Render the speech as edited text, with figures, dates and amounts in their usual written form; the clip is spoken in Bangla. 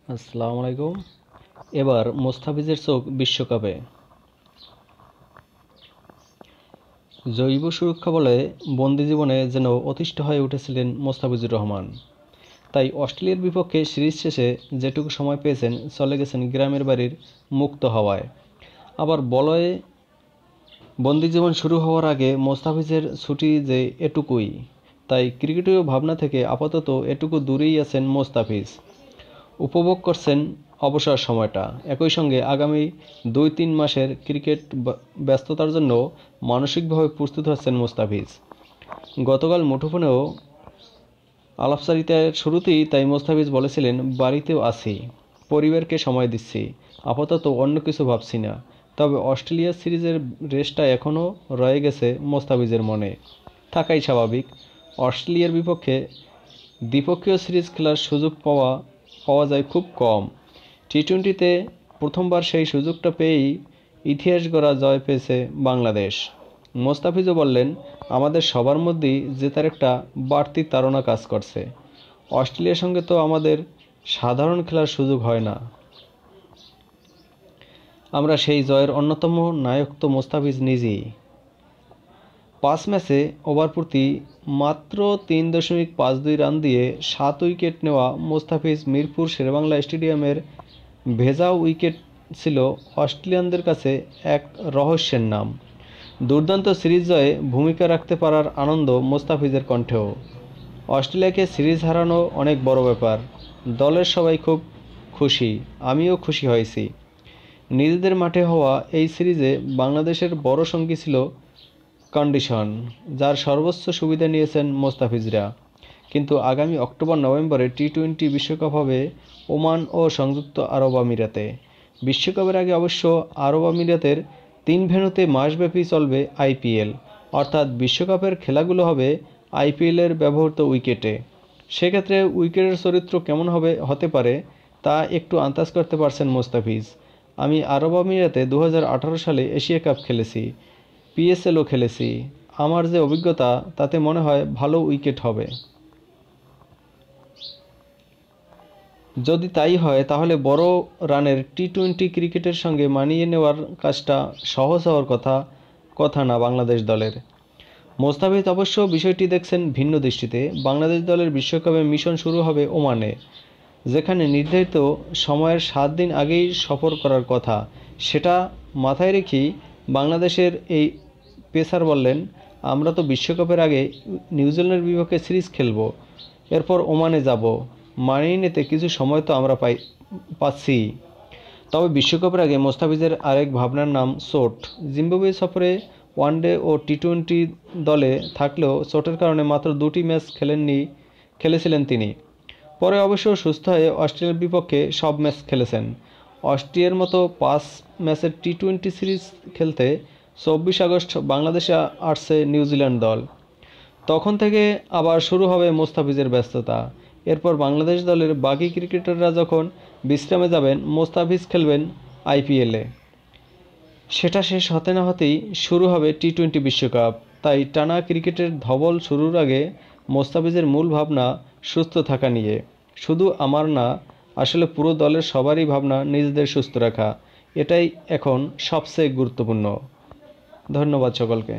আসসালামু আলাইকুম। এবার মোস্তাফিজের চোখ বিশ্বকাপে। জৈব সুরক্ষা বলে বন্দি জীবনে যেন অতিষ্ঠ হয়ে উঠেছিলেন মোস্তাফিজুর রহমান। তাই অস্ট্রেলিয়ার বিপক্ষে সিরিজ শেষে যেটুকু সময় পেয়েছেন চলে গেছেন গ্রামের বাড়ির মুক্ত হাওয়ায়। আবার বলয়ে বন্দি জীবন শুরু হওয়ার আগে মোস্তাফিজের ছুটি যে এটুকুই, তাই ক্রিকেটীয় ভাবনা থেকে আপাতত এটুকু দূরেই আছেন মোস্তাফিজ। উপভোগ করছেন অবসর সময়টা। একই সঙ্গে আগামী ২-৩ মাসের ক্রিকেট ব্যস্ততার জন্য মানসিকভাবে প্রস্তুত হচ্ছেন মোস্তাফিজ। গতকাল মুঠোফোনেও আলাপচারিতার শুরুতেই তাই মোস্তাফিজ বলেছিলেন, বাড়িতেও আছি, পরিবারকে সময় দিচ্ছি, আপাতত অন্য কিছু ভাবছি না। তবে অস্ট্রেলিয়া সিরিজের রেসটা এখনও রয়ে গেছে মোস্তাফিজের মনে। থাকাই স্বাভাবিক। অস্ট্রেলিয়ার বিপক্ষে দ্বিপক্ষীয় সিরিজ খেলার সুযোগ পাওয়া যায় খুব কম। টি-টোয়েন্টিতে প্রথমবার সেই সুযোগটা পেয়েই ইতিহাস গড়া জয় পেয়েছে বাংলাদেশ। মোস্তাফিজও বললেন, আমাদের সবার মধ্যেই জেতার একটা বাড়তি তাড়না কাজ করছে। অস্ট্রেলিয়ার সঙ্গে তো আমাদের সাধারণ খেলার সুযোগ হয় না। আমরা সেই জয়ের অন্যতম নায়ক তো মোস্তাফিজ নিজেই। ৫ ম্যাচে ওভার প্রতি মাত্র ৩.৫২ রান দিয়ে ৭ উইকেট নেওয়া মোস্তাফিজ মিরপুর শেরেবাংলা স্টেডিয়ামের ভেজা উইকেট ছিল অস্ট্রেলিয়ানদের কাছে এক রহস্যের নাম। দুর্দান্ত সিরিজ জয়ে ভূমিকা রাখতে পারার আনন্দ মোস্তাফিজের কণ্ঠেও। অস্ট্রেলিয়াকে সিরিজ হারানো অনেক বড় ব্যাপার। দলের সবাই খুব খুশি, আমিও খুশি হয়েছি। নিজেদের মাঠে হওয়া এই সিরিজে বাংলাদেশের বড় সঙ্গী ছিল কন্ডিশন, যার সর্বোচ্চ সুবিধা নিয়েছেন মোস্তাফিজরা। কিন্তু আগামী অক্টোবর-নভেম্বরে টি-টোয়েন্টি বিশ্বকাপ হবে ওমান ও সংযুক্ত আরব আমিরাতে। বিশ্বকাপের আগে অবশ্য আরব আমিরাতের ৩ ভেন্যুতে মাসব্যাপী চলবে আইপিএল, অর্থাৎ বিশ্বকাপের খেলাগুলো হবে আইপিএলের ব্যবহৃত উইকেটে। সেক্ষেত্রে উইকেটের চরিত্র কেমন হতে পারে তা একটু আন্দাজ করতে পারছেন মোস্তাফিজ। আমি আরব আমিরাতে ২০১৮ সালে এশিয়া কাপ খেলেছি, পিএসএলও খেলেছি। আমার যে অভিজ্ঞতা, তাতে মনে হয় ভালো উইকেট হবে। যদি তাই হয়, তাহলে বড় রানের টি-টোয়েন্টি ক্রিকেটের সঙ্গে মানিয়ে নেওয়ার কাজটা সহজ হওয়ার কথা না বাংলাদেশ দলের। মোস্তাফিজ অবশ্য বিষয়টি দেখছেন ভিন্ন দৃষ্টিতে। বাংলাদেশ দলের বিশ্বকাপে মিশন শুরু হবে ওমানে, যেখানে নির্ধারিত সময়ের ৭ দিন আগেই সফর করার কথা। সেটা মাথায় রেখেই বাংলাদেশের এই পেসার বললেন, আমরা তো বিশ্বকাপের আগে নিউজিল্যান্ডের বিপক্ষে সিরিজ খেলব, এরপর ওমানে যাব। মানিয়ে নিতে কিছু সময় তো আমরা পাচ্ছি। তবে বিশ্বকাপের আগে মোস্তাফিজের আরেক ভাবনার নাম চোট। জিম্বাবুয়ে সফরে ওয়ানডে ও টি-টোয়েন্টি দলে থাকলেও চোটের কারণে মাত্র ২টি ম্যাচ খেলেছিলেন তিনি। পরে অবশ্য সুস্থ হয়ে অস্ট্রেলিয়ার বিপক্ষে সব ম্যাচ খেলেছেন। অস্ট্রিয়ার মতো ৫ ম্যাচের টি-টোয়েন্টি সিরিজ খেলতে ২৪ আগস্ট বাংলাদেশে আসছে নিউজিল্যান্ড দল। তখন থেকে আবার শুরু হবে মোস্তাফিজের ব্যস্ততা। এরপর বাংলাদেশ দলের বাকি ক্রিকেটাররা যখন বিশ্রামে যাবেন, মোস্তাফিজ খেলবেন আইপিএলে। সেটা শেষ হতে না হতেই শুরু হবে টি-টোয়েন্টি বিশ্বকাপ। তাই টানা ক্রিকেটের ধবল শুরুর আগে মোস্তাফিজের মূল ভাবনা সুস্থ থাকা নিয়ে। শুধু আমার না, আসলে পুরো দলের সবারই ভাবনা নিজেদের সুস্থ রাখা। এটাই এখন সবচেয়ে গুরুত্বপূর্ণ। ধন্যবাদ সকলকে।